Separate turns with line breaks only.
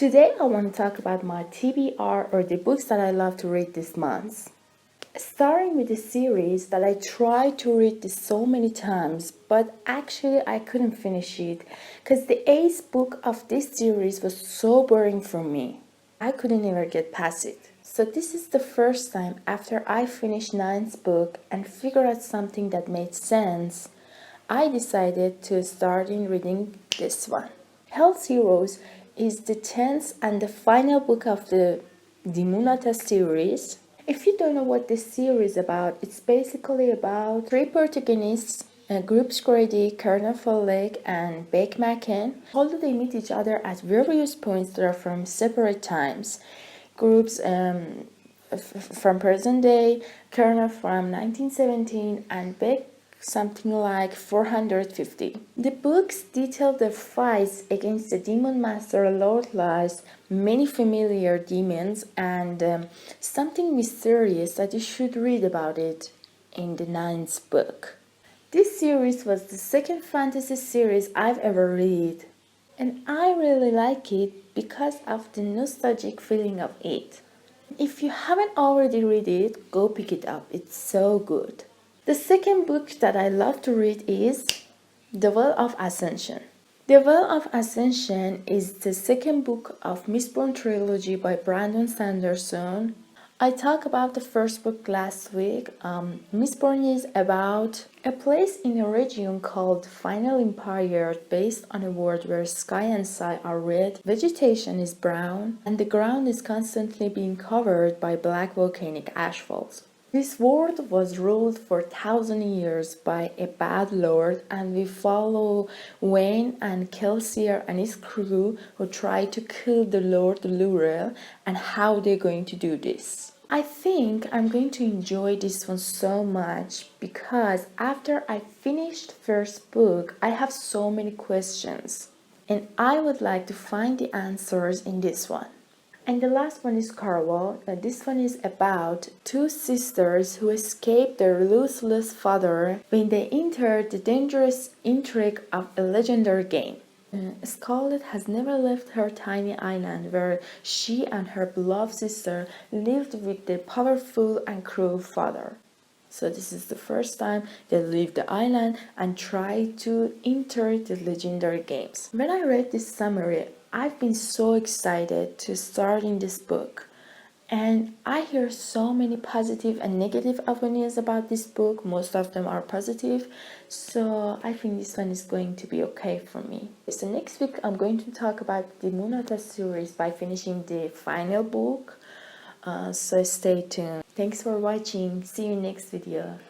Today I want to talk about my TBR, or the books that I love to read this month. Starting with the series that I tried to read this so many times, but actually I couldn't finish it because the 8th book of this series was so boring for me. I couldn't ever get past it. So this is the first time after I finished 9th book and figured out something that made sense, I decided to start in reading this one. Health Heroes is the 10th and the final book of the Dimunata series. If you don't know what this series is about, it's basically about 3 protagonists, Groups Grady, Caraval, and Beck Macken. Although they meet each other at various points, they are from separate times. Groups from present day, Caraval from 1917, and Beck something like 450. The books detail the fights against the demon master Lord Lies, many familiar demons, and something mysterious that you should read about it in the 9th book. This series was the second fantasy series I've ever read, and I really like it because of the nostalgic feeling of it. If you haven't already read it, go pick it up, it's so good. The second book that I love to read is The Well of Ascension. The Well of Ascension is the second book of Mistborn trilogy by Brandon Sanderson. I talked about the first book last week. Mistborn is about a place in a region called Final Empire, based on a world where sky and sky are red, vegetation is brown, and the ground is constantly being covered by black volcanic ashfalls. This world was ruled for 1,000 years by a bad lord, and we follow Wayne and Kelsier and his crew who try to kill the Lord Lurel and how they're going to do this. I think I'm going to enjoy this one so much because after I finished first book, I have so many questions and I would like to find the answers in this one. And the last one is Caraval. This one is about 2 sisters who escaped their ruthless father when they entered the dangerous intrigue of a legendary game. Scarlet has never left her tiny island where she and her beloved sister lived with their powerful and cruel father. So this is the first time they leave the island and try to enter the legendary games. When I read this summary, I've been so excited to start in this book, and I hear so many positive and negative opinions about this book. Most of them are positive, so I think this one is going to be okay for me. So next week I'm going to talk about the Munata series by finishing the final book, so stay tuned. Thanks for watching. See you next video.